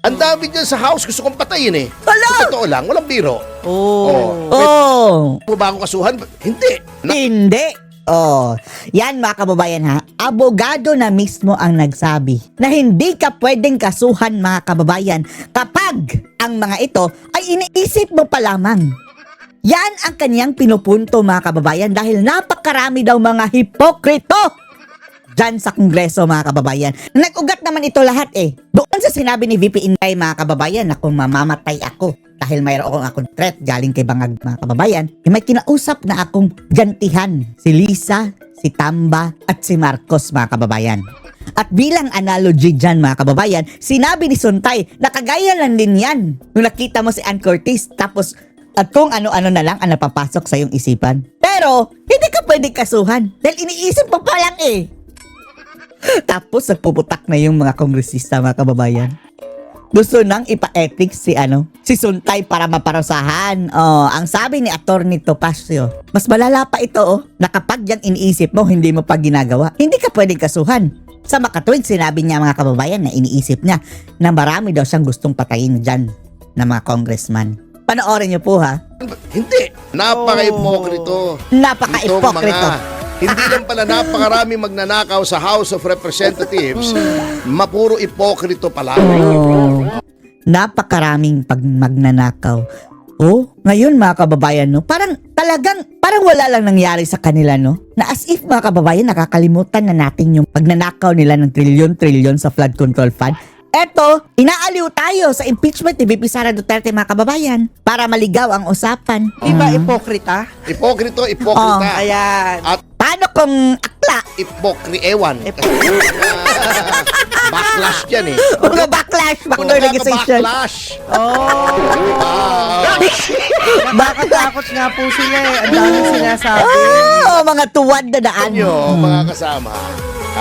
Ang dami dyan sa house, gusto kong patayin eh. Hala! Sa totoo lang, walang biro. Oh. Mo ba akong kasuhan? Hindi. Hindi. Oh, yan mga kababayan ha, abogado na mismo ang nagsabi na hindi ka pwedeng kasuhan mga kababayan kapag ang mga ito ay iniisip mo pa lamang. Yan ang kanyang pinupunto mga kababayan dahil napakarami daw mga hipokrito dyan sa Kongreso mga kababayan. Nag-ugat naman ito lahat eh. Doon sa sinabi ni VP Inday mga kababayan na kung mamamatay ako dahil mayroon akong threat galing kay Bangag mga kababayan, may kinausap na akong gantihan si Lisa, si Tamba at si Marcos mga kababayan. At bilang analogy dyan mga kababayan, sinabi ni Suntay na kagaya lang din yan nung nakita mo si Ann Curtis tapos at kung ano-ano na lang ang napapasok sa iyong isipan. Pero hindi ka pwedeng kasuhan dahil iniisip mo pa lang eh. Tapos nagpuputak na yung mga kongresista mga kababayan. Gusto nang ipa-ethics si Suntay para maparusahan. Oh, ang sabi ni Attorney Topacio, mas malala pa ito na kapag yung iniisip mo, hindi mo pa ginagawa, hindi ka pwedeng kasuhan. Sa makatuwid, sinabi niya mga kababayan na iniisip niya na marami daw siyang gustong patayin dyan na mga congressman. Panoorin niyo po ha. Hindi. Napaka-ipokrito. Napaka-ipokrito. Hindi lang pala napakarami magnanakaw sa House of Representatives, mapuro ipokrito pala. Oh, napakaraming magnanakaw. Oh, ngayon mga kababayan, no, parang wala lang nangyari sa kanila, no? Na as if mga kababayan, nakakalimutan na natin yung pagnanakaw nila ng trilyon-trilyon sa flood control fund. Eto, inaaliw tayo sa impeachment ni VP Sara Duterte mga kababayan para maligaw ang usapan. Iba ipokrita? Ipokrito. Ayan. At Paano kung akla? ewan. Backlash yan eh. Mga backlash, backdoor legislation. Backlash. Nakakatakot nga po sila eh. Ang daming sinasabi. Oh, mga tuwad na daan. Nyo, mga kasama.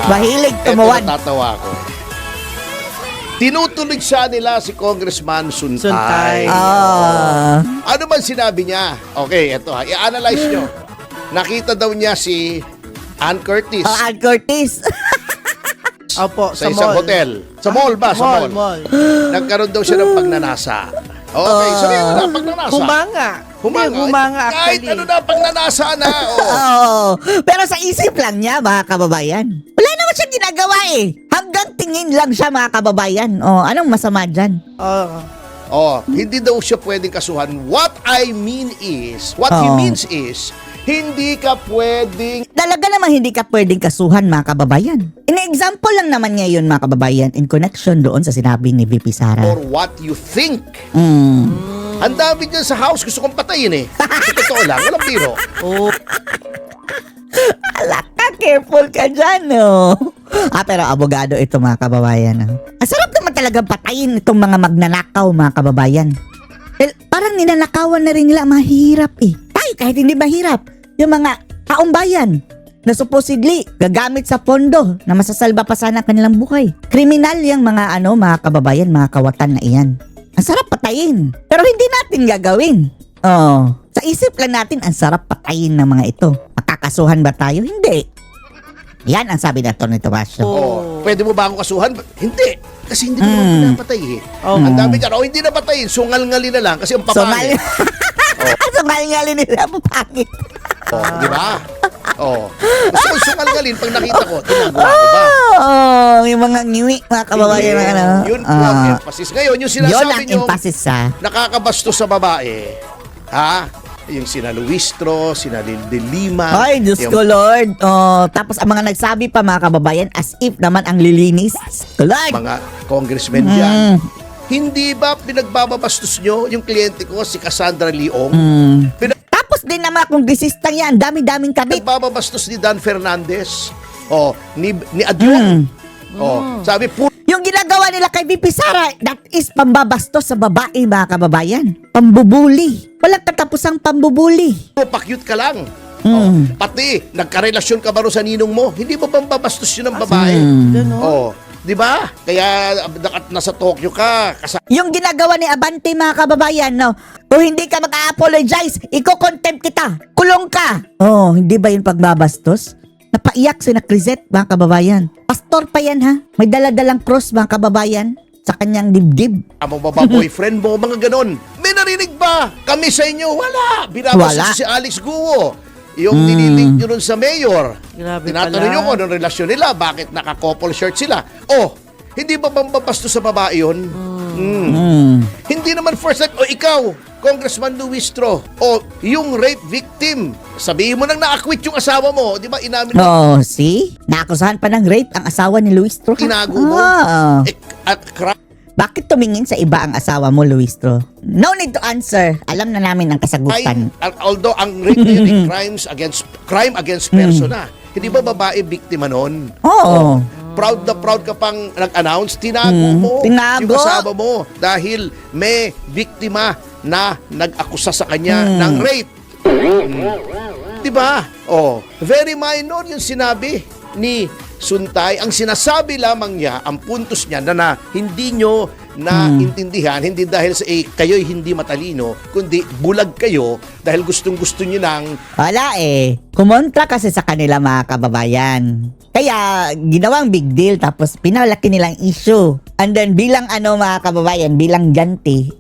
Mahilig tumuwad. Eto natatawa ko. Tinutulig siya nila si Congressman Suntay. Ano man sinabi niya? Okay, eto ha. I-analyze nyo. Nakita daw niya si Ann Curtis Ann Curtis. Opo, sa isang hotel. Sa mall ba? Sa mall. Nagkaroon daw siya ng pagnanasa. Okay, so yun na, pagnanasa. Humanga actually. Kahit ano na, pagnanasa na. Pero sa isip lang niya, mga kababayan. Wala naman siyang ginagawa eh. Hanggang tingin lang siya, mga kababayan. Anong masama dyan? Hindi daw siya pwedeng kasuhan. What he means is, hindi ka pwedeng... Talaga namang hindi ka pwedeng kasuhan mga kababayan. In-example lang naman ngayon mga kababayan in connection doon sa sinabi ni VP Sara. Or what you think. Ang dami dyan sa house, gusto kong patayin eh. Sa totoo lang, walang biro. Alaka, careful ka dyan, no? Pero abogado ito mga kababayan. Ang sarap naman talagang patayin itong mga magnanakaw mga kababayan. Parang ninanakawan na rin nila, mahirap eh. Kahit hindi mahirap, yung mga kaumbayan na supposedly gagamit sa pondo na masasalba pa sana kanilang buhay. Kriminal yung mga mga kababayan, mga kawatan na iyan. Ang sarap patayin, pero hindi natin gagawin. Sa isip lang natin, ang sarap patayin ng mga ito. Makakasuhan ba tayo? Hindi. Yan ang sabi na Atty. Topacio. Pwede mo ba akong kasuhan? Hindi. Kasi hindi mo naman pinapatay eh. Ang dami dyan, hindi na patayin, sungal-ngali na lang kasi ang papangit. Sungal-ngali nila, pangit. Di ba? Gusto ko sungal-ngalin pag nakita ko, tinagawa ko ba? Yung mga ngiwi, mga kababayan. Yun po ang emphasis. Ngayon, yung Yun sinasabi ang nyo, emphasis nakakabastos sa babae, yung sina Luistro, sina de Lima. Ay, Diyos ko, Lord. Tapos ang mga nagsabi pa, mga kababayan, as if naman ang lilinis. Lord! Mga congressmen dyan. Hindi ba pinagbababastos nyo yung kliyente ko, si Cassandra Leong? Tapos din naman kongresista yan, dami-daming kabit. Pinagbabastos ni Dan Fernandez. Ni Adyong. Sabi, Yung ginagawa nila kay VP Sara, that is pambabastos sa babae, mga kababayan. Pambubuli. Walang katapusang pambubuli. pa-cute ka lang. Pati, nagkarelasyon ka ba ro sa ninong mo? Hindi mo bang babastos yun ng babae? Di ba? Kaya nasa Tokyo ka. Yung ginagawa ni Abante, mga kababayan, no? Kung hindi ka mag-apologize, iko-contempt kita. Kulong ka. Hindi ba yung pagbabastos? Napaiyak si na Crisette, mga kababayan. Pastor pa yan, ha? May daladalang cross, mga kababayan. sa kanyang dibdib. Amo ba boyfriend mo, mga ganon. May narinig ba? Kami sa inyo, wala. Binabasa Wala. si Alex Guo. Yung nililink nyo nun sa mayor. Grabe Tinatanong pala. nyo kung anong relasyon nila, bakit naka-couple shirt sila. Oh, hindi ba bambabasto sa babae yun? Hindi naman first time, o ikaw, Congressman Luistro, o yung rape victim, sabihin mo nang na-acquit yung asawa mo, di ba? Inamin mo, Oh, see? Naakusahan pa ng rape ang asawa ni Luis Tro. tinago mo. At Bakit tumingin sa iba ang asawa mo, Luis Tro? No need to answer. Alam na namin ang kasagutan. although ang rape na yun, crime against persona. Hindi ba babae biktima nun? Oo. Proud na proud ka pang nag-announce, tinago mo tinago. yung asawa mo dahil may biktima na nag-akusa sa kanya ng rape. Diba? Oh, very minor yung sinabi ni Suntay. Ang sinasabi lamang niya, ang puntos niya na hindi nyo naintindihan, hindi dahil sa kayo'y hindi matalino, kundi bulag kayo dahil gustong-gusto nyo ng Wala eh. Kumontra kasi sa kanila mga kababayan. Kaya ginawang big deal tapos pinalaki nilang issue. And then bilang mga kababayan, bilang ganti,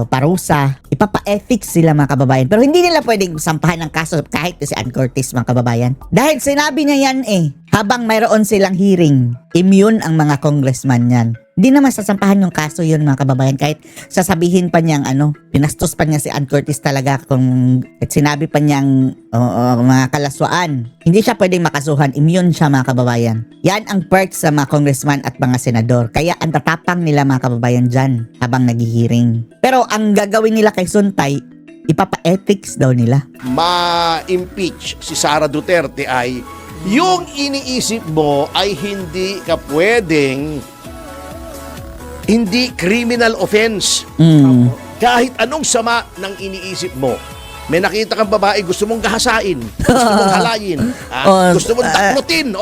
parusa, ipapa-ethics sila mga kababayan. Pero hindi nila pwedeng sampahan ng kaso kahit si Ann Curtis mga kababayan. Dahil sinabi niya yan habang mayroon silang hearing, immune ang mga congressman yan. Hindi naman sasampahan yung kaso yun mga kababayan kahit sasabihin pa niyang pinastos pa niya si Ann Curtis talaga at sinabi pa niyang mga kalaswaan. Hindi siya pwedeng makasuhan, immune siya mga kababayan. Yan ang perks sa mga congressman at mga senador. Kaya ang tatapang nila mga kababayan dyan habang naghihiring. Pero ang gagawin nila kay Suntay, ipapa-ethics daw nila. ma-impeach si Sara Duterte ay yung iniisip mo ay hindi ka pwedeng hindi criminal offense. Kahit anong sama ng iniisip mo. May nakita kang babae, gusto mong gahasain, gusto mong halayin, gusto mong taklutin,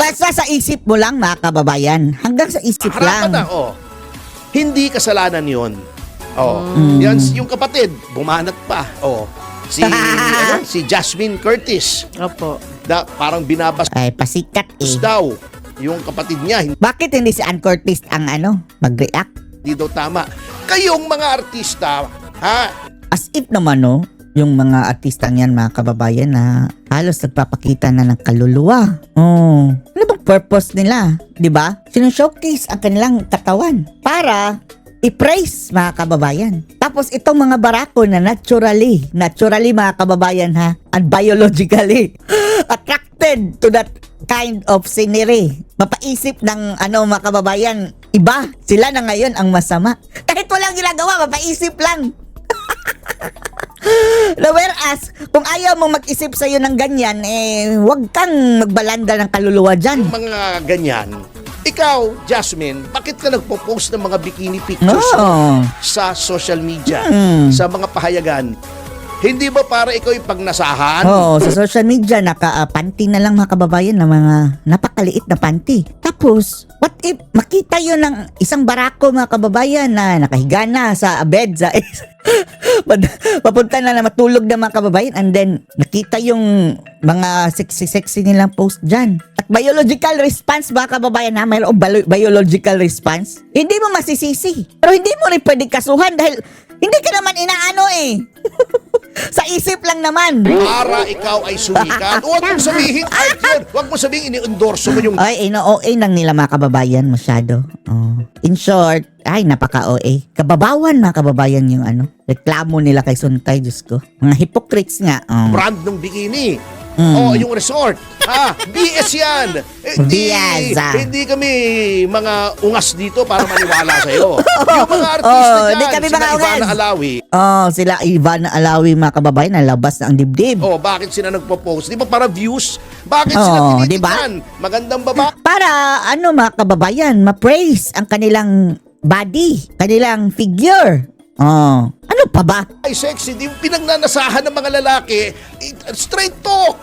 Basta sa isip mo lang mga kababayan. Hanggang sa isip harapan lang. na, hindi kasalanan yon. Yan yung kapatid, bumanat pa. Si Jasmine Curtis, Opo. parang binabas Ay, pasikat daw yung kapatid niya, Bakit hindi si Ann Curtis ang mag-react? hindi daw tama. Kayong mga artista, As if naman yung mga artistang yan mga kababayan na halos nagpapakita na ng kaluluwa. Ano bang purpose nila? 'Di ba? Sino-showcase ang kanilang katawan para i-praise mga kababayan. Tapos itong mga barako na naturally mga kababayan and biologically attracted to that kind of scenery. Mapaisip ng mga kababayan, iba, sila na ngayon ang masama. Kahit walang ginagawa, mapaisip lang. Na whereas, kung ayaw mo mag-isip sa'yo ng ganyan, huwag kang magbalanda ng kaluluwa dyan. mga ganyan. Ikaw, Jasmine, bakit ka nagpo-post ng mga bikini pictures sa social media, sa mga pahayagan? Hindi ba para ikaw yung pagnasahan? Sa social media, naka-panty na lang mga kababayan na mga napakaliit na panty. Tapos, what if makita yun ng isang barako mga kababayan na nakahiga na sa bed, papunta na matulog na mga kababayan, and then nakita yung mga sexy nilang post dyan. At biological response mga kababayan mayroong biological response. Hindi mo masisisi. Pero hindi mo rin pwedeng kasuhan dahil hindi ka naman inaano sa isip lang naman. Para ikaw ay sumikat. Huwag mong sabihin, huwag mong sabihin, ini-endorso mo yung Ay, OA nang nila mga kababayan masyado. In short, napaka-OA. Kababawan mga kababayan yung reklamo nila kay Suntay, Diyos ko. Mga hypocrites nga. brand ng bikini. Yung resort. BS yan. BS, Hindi kami mga ungas dito para maniwala sa'yo. Yung mga artista hindi dyan, kami sila mga Ivana ungas. Alawi. Sila Ivana Alawi mga kababayan, nalabas na ang dibdib. Bakit sila nagpo-post? Di ba para views? Bakit sila tinitignan? Magandang baba. Para mga kababayan, ma-praise ang kanilang body, kanilang figure. Ano pa ba? Ay, sexy. Di pinagnanasahan ng mga lalaki. Straight talk.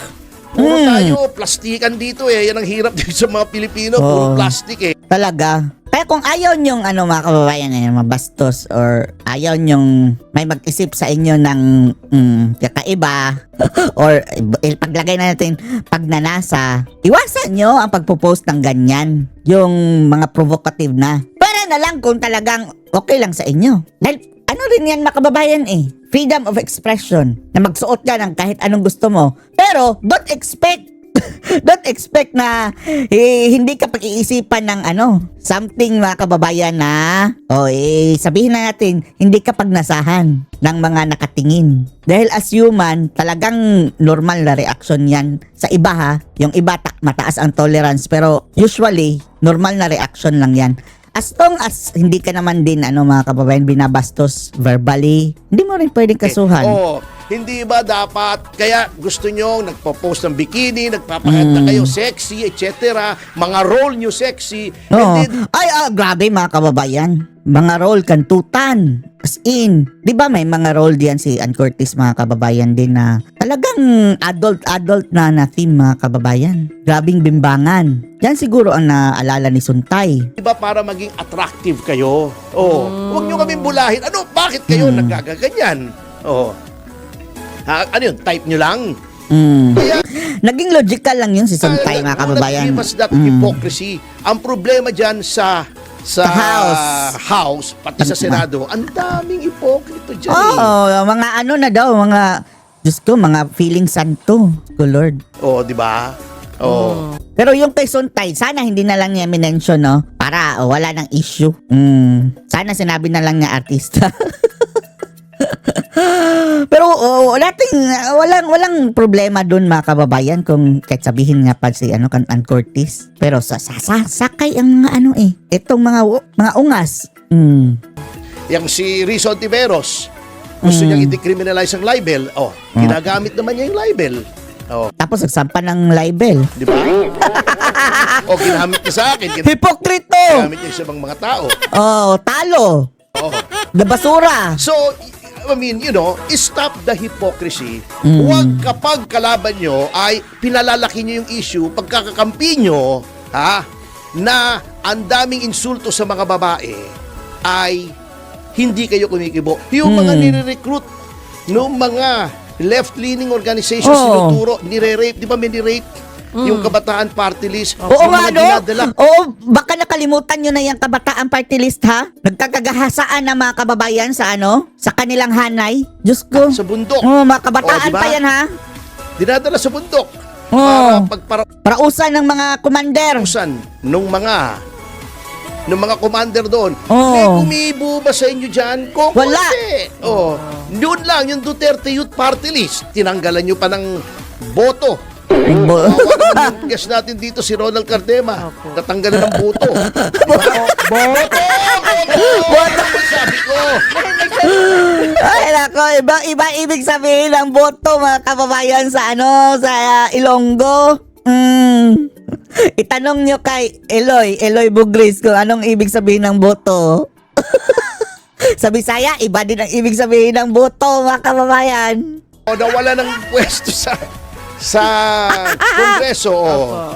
Puro tayo, plastikan dito Yan ang hirap dito sa mga Pilipino. Puro plastic Talaga. Kaya kung ayaw nyong mga kababayan mabastos or ayaw nyong may mag-isip sa inyo ng kakaiba or paglagay na natin pagnanasa, iwasan nyo ang pagpo-post ng ganyan. Yung mga provocative na. Para Tingnan na lang kung talagang okay lang sa inyo. Dahil ano rin yan mga kababayan eh. Freedom of expression. Na magsuot ka ng kahit anong gusto mo. Pero don't expect na hindi ka pag-iisipan ng something mga kababayan na sabihin na natin hindi ka pagnasahan ng mga nakatingin. Dahil as human, talagang normal na reaction yan. Sa iba ha, yung iba mataas ang tolerance pero usually normal na reaction lang yan. As long as hindi ka naman din mga kababayan binabastos verbally, hindi mo rin pwedeng kasuhan. Hindi ba dapat, kaya gusto nyo nagpo-post ng bikini, nagpapakita kayo sexy, etc. Mga role nyo sexy. Oo. Grabe mga kababayan. Mga role kantutan. As in, di ba may mga role diyan si Ann Curtis mga kababayan din na talagang adult na theme mga kababayan. Grabing bimbangan. Yan siguro ang naalala ni Suntay. Di ba para maging attractive kayo? Huwag nyo kaming bulahin. Bakit kayo nagkagaganyan? Ano yun? Type nyo lang? Kaya, naging logical lang yun si Suntay mga kababayan. Give us that hypocrisy. Ang problema dyan sa House, pati sa Senado, ang daming hipokrito dyan mga na daw, mga Diyos ko, mga feeling santo ko Lord. di ba? Pero yung kay Suntay, sana hindi na lang niya minention, no? Para wala ng issue. Sana sinabi na lang niya artista. Pero walang problema dun mga kababayan kung kahit sabihin nga pa si Ann Curtis. Pero sakay ang mga itong mga ungas. Yang si Rizzo Ontiveros, gusto niyang i-decriminalize ang libel. Ginagamit naman niya yung libel. Tapos nagsampa ng libel. Di ba? Ginamit niya sa akin. Hipokrito! Ginamit niya sa mga tao. Talo! Na basura! So, stop the hypocrisy. Huwag kapag kalaban nyo ay pinalalaki nyo yung issue, pagkakakampi nyo, na ang daming insulto sa mga babae ay hindi kayo kumikibo. Yung mga nire-recruit noong mga left-leaning organizations sinuturo, nire-rape, di ba may nire-rape? Yung Kabataan Party List. Oo nga, no? Baka nakalimutan nyo na yung Kabataan Party List, ha? Nagkakagahasaan na mga kababayan sa sa kanilang hanay. Diyos ko. Sa bundok. Mga kabataan diba? pa yan, ha? Dinadala sa bundok. Para Parausan ng mga commander. Nung mga commander doon. May kumibo ba sa inyo dyan? Wala. Doon lang, yung Duterte Youth Party List. Tinanggalan nyo pa ng boto. Yung guest natin dito, si Ronald Cardema. Natanggalan ng boto. Boto! Sabi ko. Ay, nako. Iba ibig sabihin ng boto, mga kababayan, sa Ilonggo. Itanong nyo kay Eloy Bugris kung anong ibig sabihin ng boto. Sa Bisaya, iba din ang ibig sabihin ng boto, mga kababayan. Nawala ng pwesto sa Kongreso.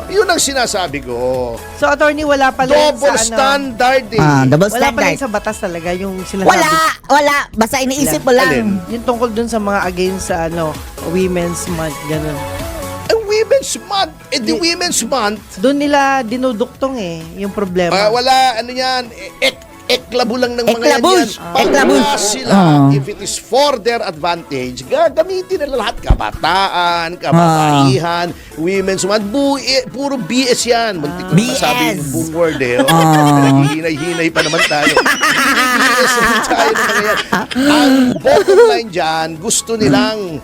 Yun ang sinasabi ko. So, attorney, wala pala Double standard Double wala pala standard. sa batas talaga yung sinasabi. Wala. Basta iniisip mo lang. Yung tungkol dun sa mga against sa Women's Month, ganun. Women's Month. The Women's Month. Doon nila dinuduktong yung problema. Wala, yan, eklabo lang ng mga Eklabush. yan. Pagka sila, if it is for their advantage, gagamitin nila lahat. Kabataan, kabataihan, Women's Month. Puro BS yan. Muntik ko na masabi yung buong word Naghihinay-hinay pa naman tayo. BS naman tayo ng mga yan. Ang bottom line dyan, gusto nilang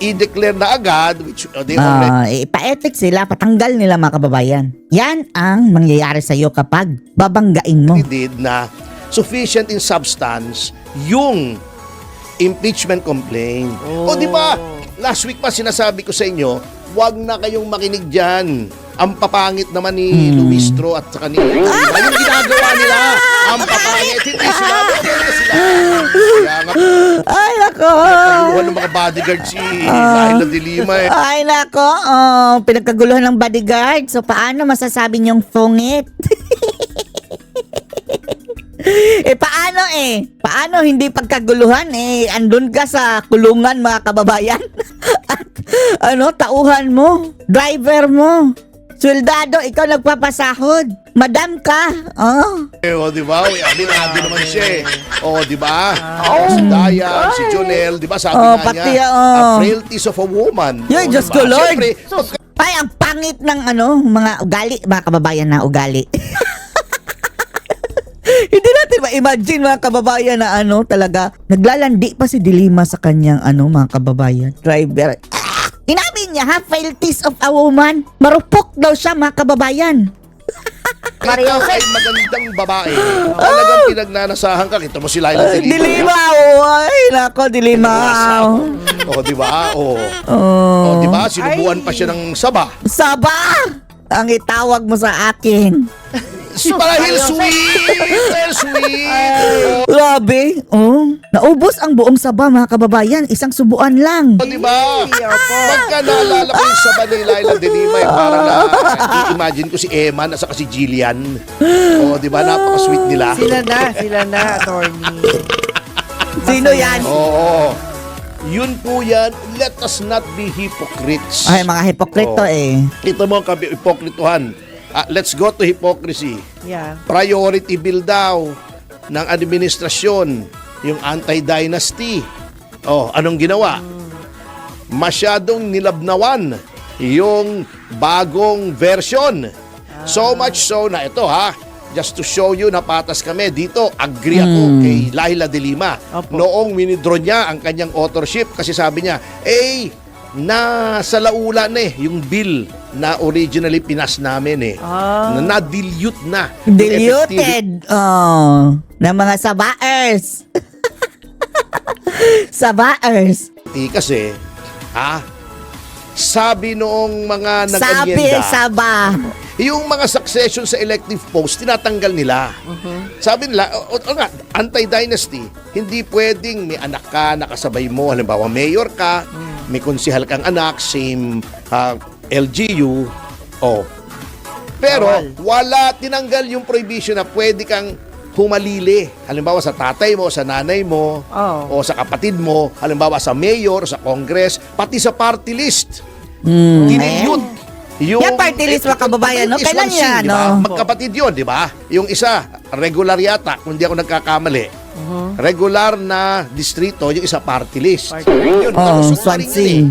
i-declare na agad, which they already... Pa-ethics sila, patanggal nila mga kababayan. Yan ang mangyayari sa'yo kapag babanggain mo. Did na sufficient in substance yung impeachment complaint. Di ba? Last week pa sinasabi ko sa inyo, wag na kayong makinig dyan. Ang papangit naman ni Lumistro at saka ni yung ginagawa nila. Ang papangit. Hindi sila. Kaya nga, Ay, nako. pinagkaguluhan ng mga bodyguard si Laila de Lima. Ay, nako. Pinagkaguluhan ng bodyguard. So, paano masasabi niyong fungit? Paano Paano hindi pagkaguluhan andun ka sa kulungan mga kababayan? At tauhan mo, driver mo, Suldado, ikaw nagpapasahod. Madam ka. Oh. O, di ba? Aminado naman siya eh. O, di ba? Si Dayan, si Jonel, di ba? Sabi nga pati, niya, frailties of a woman. Yay, O, Diyos diba? ko, Lord. Siyempre, Ay, ang pangit ng mga ugali, mga kababayan na ugali. Hindi natin ma-imagine mga kababayan na talaga, naglalandi pa si Dilima sa kanyang mga kababayan. Driver. Inamin niya frailties of a woman. Marupok daw siya mga kababayan. ikaw ay magandang babae. Talagang pinagnanasahan ka. Kita mo si Laila Dilima. Dilima, ay nako, Dilima. O, di ba? O, Oh. di ba? Sinubuan pa siya ng saba. Saba! Ang itawag mo sa akin. Dahil sweet! Dahil sweet! Grabe. Oh. Naubos ang buong saba mga kababayan. Isang subuan lang. O, di ba? Pagka naalala ko yung saba ni Laila Dilima, parang i-imagine ko si Eman at saka si Jillian. O, di ba? Napaka-sweet nila. Sila na, attorney. Sino yan? Oo. Yun po yan. Let us not be hypocrites. Ay, mga hipokrito eh. Ito mo ang hipokrituhan. Let's go to hypocrisy. Yeah. Priority bill daw ng administrasyon, yung anti-dynasty. Oh, anong ginawa? Masyadong nilabnawan yung bagong version. So much so na ito just to show you na patas kami dito, agree ako kay Laila Dilima. Opo. Noong winidro niya ang kanyang authorship kasi sabi niya, nasa laula na yung bill na originally pinas namin na-dilute na. Yung Diluted. Oh. Ng mga sabaers. Sabaers. Kasi, sabi noong mga Sabi, nag-agyenda, saba. yung mga succession sa elective post, tinatanggal nila. Sabi nila, anti-dynasty, hindi pwedeng may anak ka, nakasabay mo, halimbawa mayor ka, may konsihal kang anak, same LGU, pero wala, tinanggal yung prohibition na pwede kang humalili. Halimbawa sa tatay mo, sa nanay mo, o sa kapatid mo, halimbawa sa mayor, sa congress, pati sa party list. Dinilute. Yan party list mga kababayan, no? Kailan yan, no? Magkapatid yun, di ba? Yung isa, regular yata, kung di ako nagkakamali. Regular na distrito, yung isa party list. Yun, Swansea.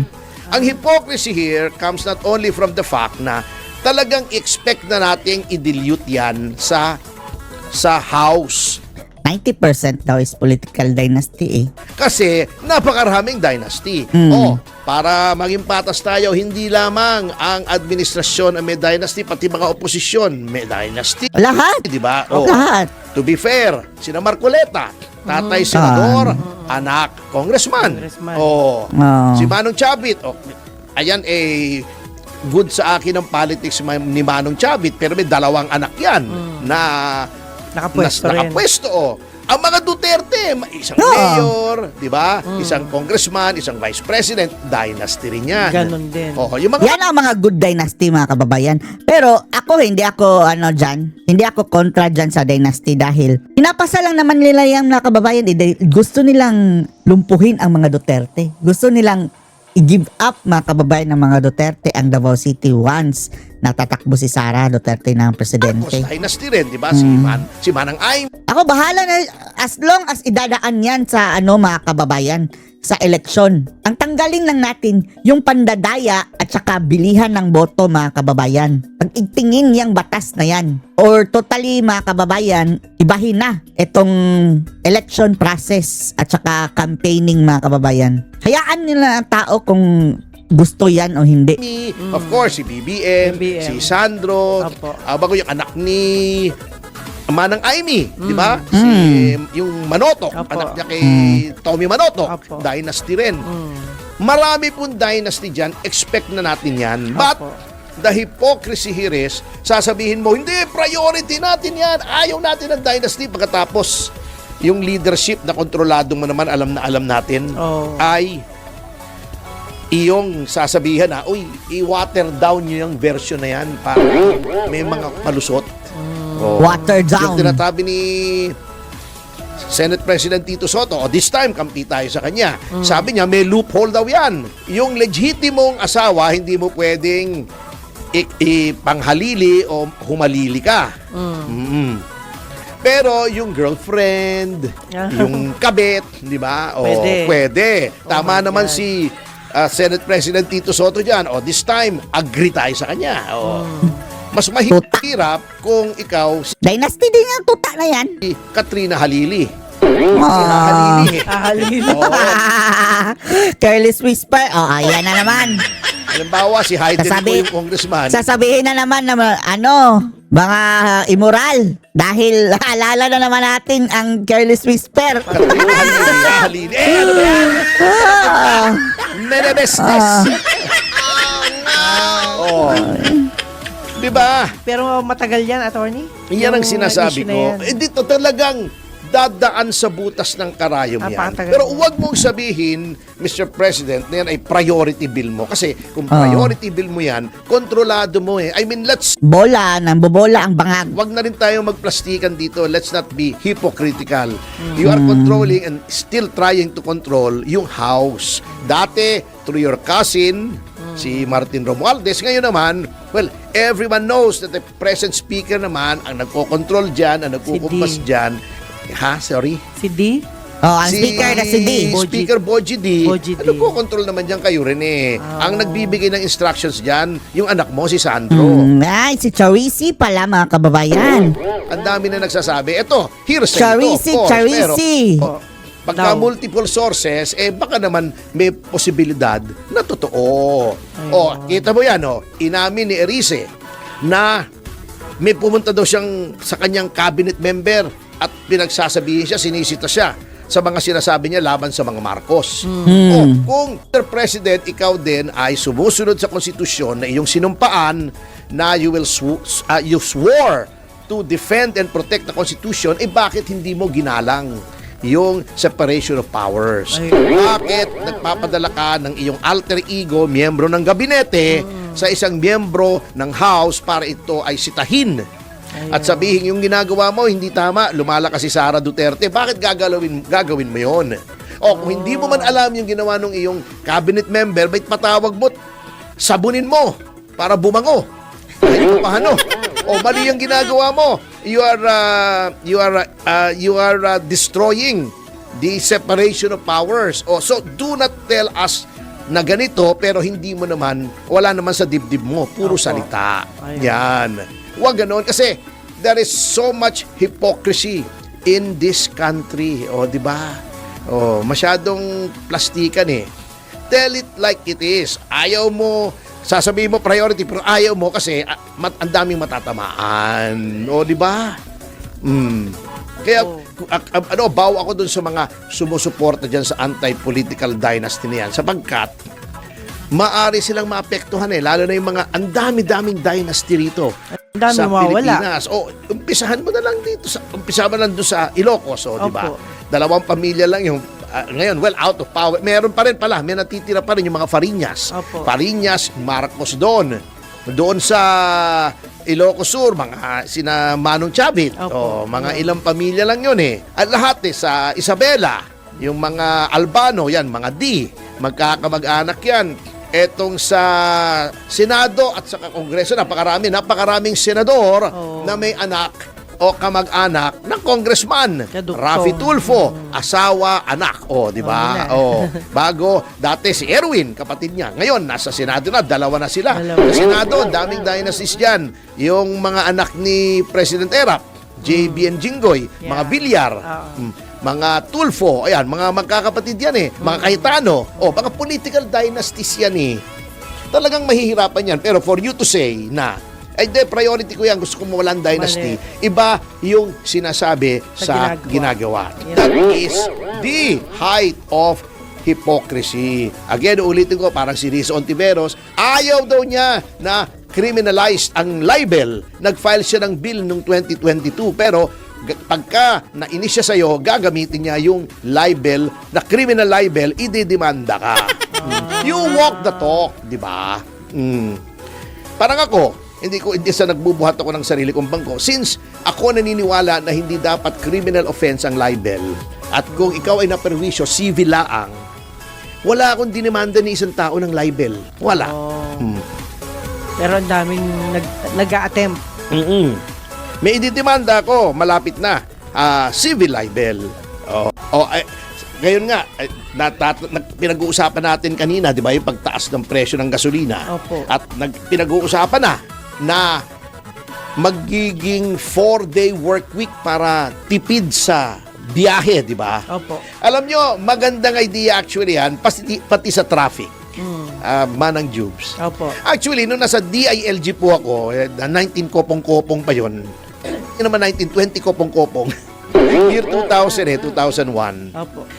Ang hypocrisy here comes not only from the fact na talagang expect na nating i-dilute yan sa house. 90% daw is political dynasty eh. Kasi napakaraming dynasty. Para maging patas tayo, hindi lamang ang administrasyon ang may dynasty, pati mga oposisyon may dynasty. Lahat. Di ba? Lahat. To be fair, sina Marcoleta, tatay senador, anak congressman. Si Manong Chavit, ayan good sa akin ang politics ni Manong Chavit, pero may dalawang anak yan na nakapwesto. Ang mga Duterte, isang mayor, di ba? Isang congressman, isang vice president, dynasty rin yan. Ganon din. Yung mga Yan ang mga good dynasty mga kababayan. Pero hindi ako hindi ako kontra dyan sa dynasty dahil pinapasa lang naman nila yung mga kababayan. Gusto nilang lumpuhin ang mga Duterte. Gusto nilang i-give up mga kababayan ng mga Duterte ang Davao City once natatakbo si Sara Duterte ng presidente. dynasty rin, di ba? Si Manang Aim. Ako bahala na as long as idadaan yan sa mga kababayan sa eleksyon. Ang tanggalin lang natin yung pandadaya at saka bilihan ng boto mga kababayan. Pag itingin yung batas na yan or totally mga kababayan, ibahin na itong election process at saka campaigning mga kababayan. Hayaan nila ang tao kung gusto yan o hindi. Of course, si BBM, si Sandro, bago yung anak ni Manang Aimee, di ba? Yung Manotok, anak niya kay Tommy Manotok, dynasty rin. Marami pong dynasty dyan, expect na natin yan. But the hypocrisy here is, sasabihin mo, hindi, priority natin yan, ayaw natin ng dynasty. Pagkatapos, yung leadership na kontrolado mo naman, alam natin, ay iyong sasabihan na, i-water down nyo yung version na yan para may mga palusot. Water down. Yung tinatabi ni Senate President Tito Soto, this time, kampi tayo sa kanya. Sabi niya, may loophole daw yan. Yung legitimong asawa, hindi mo pwedeng ipanghalili o humalili ka. Mm. Pero yung girlfriend, yung kabit, di ba? O, pwede. Tama naman si Senate President Tito Soto dyan. O, this time, agree tayo sa kanya. O, mas mahirap kung ikaw Dynasty din ang tuta na yan. si Katrina Halili. Oh. Halili. Oo. Careless whisper. Oh, ayan na naman. Halimbawa, si Hayden po Sasabi- yung congressman. Sasabihin na naman na mga immoral. Dahil alala na naman natin ang careless whisper. Katrina Halili. Ano ba yan? Ah. Menebestes. Oh. Di ba? Pero matagal yan, attorney? Yan ang Yung sinasabi issue na ko. yan. Dito talagang dadaan sa butas ng karayom yan. Napakatagal. Pero huwag mong sabihin, Mr. President, na yan ay priority bill mo. Kasi kung priority bill mo yan, kontrolado mo eh. I mean, Bola, nambobola ang bangag. wag na rin tayo magplastikan dito. Let's not be hypocritical. You are controlling and still trying to control yung house. Dati, through your cousin, si Martin Romualdez. Ngayon naman, well, everyone knows that the present speaker naman ang nagko-control dyan, ang nagkukumpas D. dyan. Ha? Sorry? Si D? Oh, ang speaker na si D. Speaker Boji D. Boji D. Ano po control naman dyan kayo rin eh. Ang nagbibigay ng instructions dyan, yung anak mo, si Sandro. Ay, si Charisi pala mga kababayan. Ang dami na nagsasabi. Ito, hearsay Charisi, ito, of course. Charisi. Pero, pagka Daw. multiple sources, baka naman may posibilidad na totoo. Kita mo yan, inamin ni Erice na may pumunta daw siyang sa kanyang cabinet member at pinagsasabihin siya, sinisita siya sa mga sinasabi niya laban sa mga Marcos. Kung Mr. President, ikaw din ay sumusunod sa konstitusyon na iyong sinumpaan na you swore to defend and protect the Constitution, bakit hindi mo ginalang yung separation of powers? Bakit nagpapadala ka ng iyong alter ego, miyembro ng gabinete, sa isang miyembro ng House para ito ay sitahin? At sabihin yung ginagawa mo hindi tama, lumalakas si Sara Duterte, bakit gagawin mo yon? O kung hindi mo man alam yung ginawa ng iyong cabinet member, ba't patawag mo, sabunin mo para bumango? Kahit paano? O mali yung ginagawa mo. You are destroying the separation of powers. O so do not tell us na ganito pero hindi mo naman, wala naman sa dibdib mo, puro salita. Yan. Huwag ganon kasi there is so much hypocrisy in this country. O, di ba? O, masyadong plastikan eh. Tell it like it is. Ayaw mo, sasabihin mo priority pero ayaw mo kasi ang daming matatamaan. O, di ba? Kaya bawa ako dun sa mga sumusuporta dyan sa anti-political dynasty na yan sapagkat maari silang maapektuhan lalo na yung mga ang dami-daming dynasty rito Ang dami sa mawawala. Pilipinas. Umpisahan mo na lang dito umpisa mo lang doon sa Ilocos, di ba? Opo. Dalawang pamilya lang yung ngayon, well, out of power. Meron pa rin pala, may natitira pa rin yung mga Fariñas. Opo. Fariñas, Marcos doon sa Ilocos Sur, mga sina Manong Chavit. Opo. Mga ilang pamilya lang yun eh. At lahat sa Isabela, yung mga Albano, yan, mga D, magkakamag-anak yan. Etong sa Senado at sa Kongreso, napakaraming senador na may anak o kamag-anak ng congressman. Kadugtong. Raffy Tulfo, asawa, anak. Di ba? Bago, dati si Erwin, kapatid niya. Ngayon, nasa Senado na, dalawa na sila. Sa Senado, daming dynasties dyan. Yung mga anak ni President Erap, JB and Jinggoy, mga Villar, mga Tulfo, ayan, mga magkakapatid yan mga Cayetano, mga political dynasties yan Talagang mahihirapan yan. Pero for you to say na, priority ko yan, gusto ko mawalan dynasty, iba yung sinasabi sa ginagawa. That is the height of hypocrisy. Again, ulitin ko, parang si Riz Ontiveros, ayaw daw niya na criminalized ang libel. Nag-file siya ng bill noong 2022, pero pagka nainis siya sa'yo, gagamitin niya yung libel, na criminal libel, ididemanda ka. You walk the talk, di ba? Parang ako, hindi sa nagbubuhat ako ng sarili kong bangko. Since ako naniniwala na hindi dapat criminal offense ang libel, at kung ikaw ay naperwisyo, civil laang, wala akong dinemanda ni isang tao ng libel. Wala. Pero ang daming nag-a-attempt. Mm-mm. May ididemanda ko, malapit na. Civil libel. Ngayon nga, pinag-uusapan natin kanina, di ba, yung pagtaas ng presyo ng gasolina. Opo. At pinag-uusapan na magiging 4-day work week para tipid sa biyahe, di ba? Opo. Alam nyo, magandang idea actually yan, pati sa traffic. Manang Jubes. Opo. Actually, nung nasa DILG po ako, 19 kopong-kopong pa yun. Yun naman 1920 kopong-kopong. Year 2000 2001. Opo.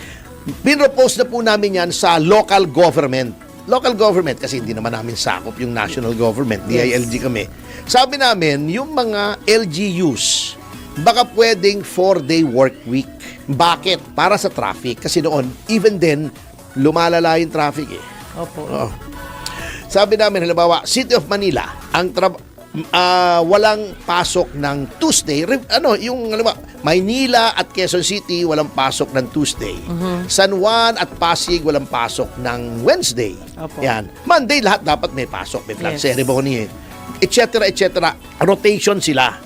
Pinropose na po namin yan sa local government. Local government kasi hindi naman namin sakop yung national government. DILG kami. Sabi namin, yung mga LGUs, baka pwedeng 4-day work week. Bakit? Para sa traffic. Kasi noon, even then, lumalala yung traffic eh. Opo. Oo. Sabi namin, halimbawa, City of Manila, ang walang pasok ng Tuesday. Yung halimbawa, Maynila at Quezon City, walang pasok ng Tuesday. San Juan at Pasig, walang pasok ng Wednesday. Opo. Yan. Monday, lahat dapat may pasok. May flag Yes. ceremony, etc. Rotation sila.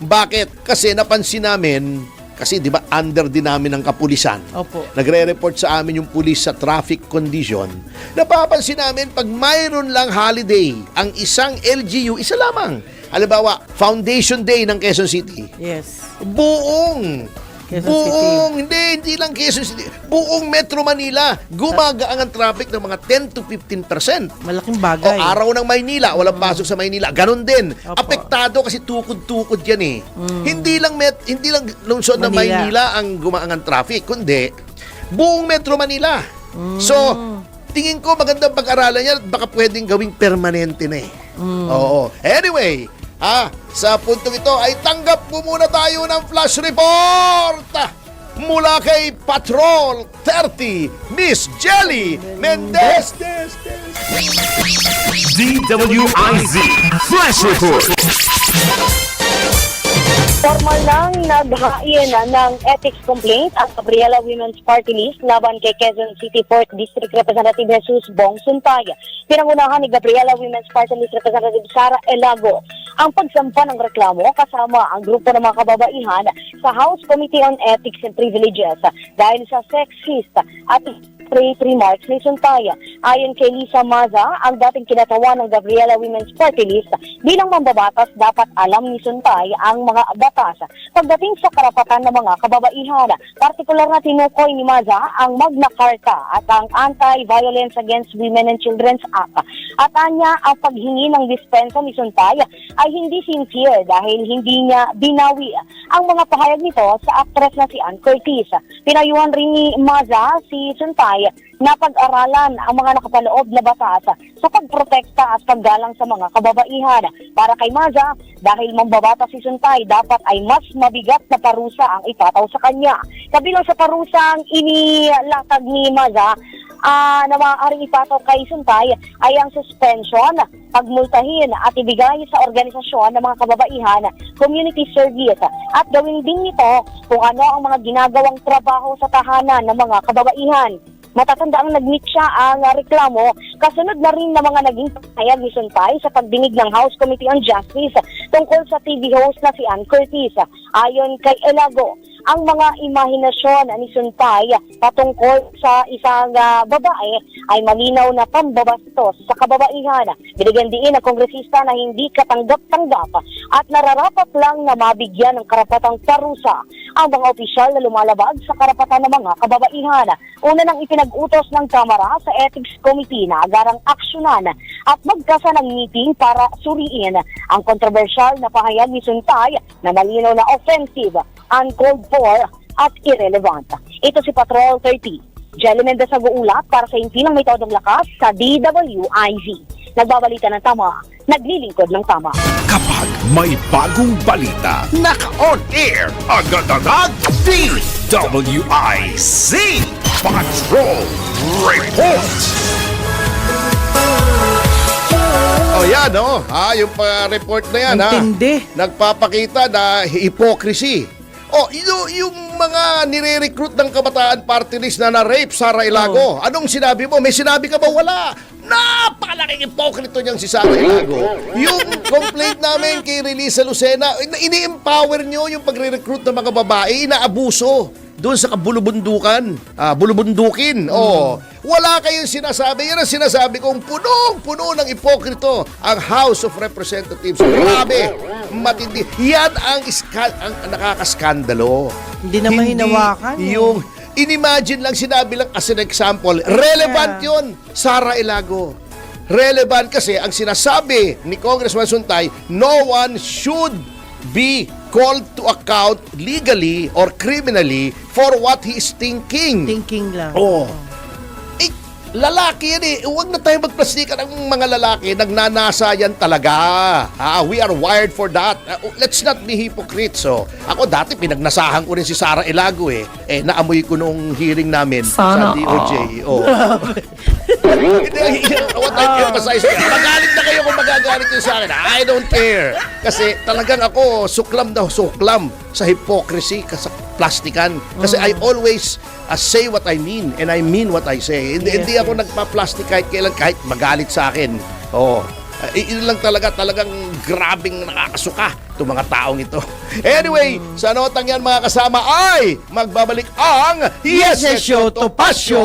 Bakit? Kasi napansin namin, kasi di ba under din namin ng kapulisan. Opo. Nagre-report sa amin yung pulis sa traffic condition. Napapansin namin pag mayroon lang holiday, ang isang LGU, isa lamang. Halimbawa, Foundation Day ng Quezon City. Yes. Buong Quezon hindi lang Quezon City. Buong Metro Manila, gumagaang ang traffic ng mga 10 to 15%. Malaking O bagay. araw ng Maynila, walang pasok sa Maynila. Ganon din. Opo. Apektado kasi tukod-tukod yan eh. Hindi lang lungsod ng Manila. Maynila ang gumaang ang traffic, kundi buong Metro Manila. So, tingin ko magandang pag-aralan yan at baka pwedeng gawing permanente na eh. Oo. Anyway, sa puntong ito ay tanggap po muna tayo ng flash report mula kay Patrol 30, Miss Jelly Mendez. DWIZ Flash Report. Formal nang naghain ng ethics complaint ang Gabriela Women's Party List laban kay Quezon City 4th District Representative Jesus Bong Suntay. Pinangunahan ni Gabriela Women's Party List Representative Sara Elago ang pagsampa ng reklamo kasama ang grupo ng mga kababaihan sa House Committee on Ethics and Privileges dahil sa sexist at rape remarks ni Suntay. Ayon kay Lisa Maza, ang dating kinatawa ng Gabriela Women's Party List bilang mambabatas, dapat alam ni Suntay ang mga batas pagdating sa karapatan ng mga kababaihan. Partikular na tinukoy ni Maza ang Magna Carta at ang Anti-Violence Against Women and Children's Act. At anya ang paghingi ng dispensa ni Suntay ay hindi sincere dahil hindi niya binawi ang mga pahayag nito sa actress na si Ann Curtis. Pinayuhan rin ni Maza si Suntay na pag-aralan ang mga nakapaloob na batas sa pagprotekta at paggalang sa mga kababaihan. Para kay Maza, dahil mambabatas si Suntay, dapat ay mas mabigat na parusa ang ipataw sa kanya. Kabilang sa parusang inilatag ni Maza na maaaring ipataw kay Suntay ay ang suspension, pagmultahin at ibigay sa organisasyon ng mga kababaihan community service at gawin din nito kung ano ang mga ginagawang trabaho sa tahanan ng mga kababaihan. Matatanda ang nag-meet siya ang reklamo kasunod na rin ng mga naging pahayag ni Suntay sa pagdinig ng House Committee on Justice tungkol sa TV host na si Ann Curtis. Ayon kay Elago, ang mga imahinasyon ni Suntay patungkol sa isang babae ay malinaw na pambabastos sa kababaihan. Binigyan din ng kongresista na hindi katanggap-tanggap at nararapat lang na mabigyan ng karapatang parusa ang mga opisyal na lumalabag sa karapatan ng mga kababaihan. Una nang ipinag-utos ng Kamara sa Ethics Committee na agarang aksyonan at magkasa ng meeting para suriin ang kontrobersyal na pahayag ni Suntay na malinaw na offensive, uncalled for at irrelevant. Ito si Patrol 30. Jelly Mendez nag-uulat para sa Impinang May Todong Lakas sa DWIZ. Nagbabalita ng tama, naglilingkod ng tama. Kapag may bagong balita, naka-on air, agad-agad, DWIZ Patrol Report. Yan, yung report na yan, Ang tindi. nagpapakita na hypocrisy. Yung yung mga nire-recruit ng Kabataan Party List na na-rape, Sara Ilago, anong sinabi mo? May sinabi ka ba? Wala. Napakalaking ipokrito niyang si Sara Ilago. Yung complaint namin kay Relisa Lucena, ini-empower niyo yung pagre-recruit ng mga babae, inaabuso doon sa kabulubundukan, bulubundukin. Wala kayong sinasabi. Yan ang sinasabi kong punong-puno ng ipokrito ang House of Representatives. Grabe, matindi. Yan ang nakakaskandalo. Hindi naman hinawakan, eh. Yung inimagine lang, sinabi lang as an example. Relevant yun, Sara Ilago. Relevant kasi ang sinasabi ni Congressman Suntay, no one should be called to account legally or criminally for what he is thinking. Thinking lang. Lalaki yan eh. Huwag na tayo magplastikan ng mga lalaki. Nagnanasa yan talaga. We are wired for that. Let's not be hypocrites. So, ako dati pinagnasahan ko rin si Sara Ilago eh. Naamoy ko nung hearing namin sa DOJ. What I emphasize, magalit na kayo kung magagalit nyo sa akin. I don't care. Kasi talagang ako, suklam sa hypocrisy, sa plastikan. Kasi I always say what I mean and I mean what I say. Hindi ako nagpa-plastic kahit kailan, kahit magalit sa akin. Yun lang talagang grabing nakakasuka itong mga taong ito. Anyway, sa notang yan mga kasama ay magbabalik ang Yes, Show to Pasyo!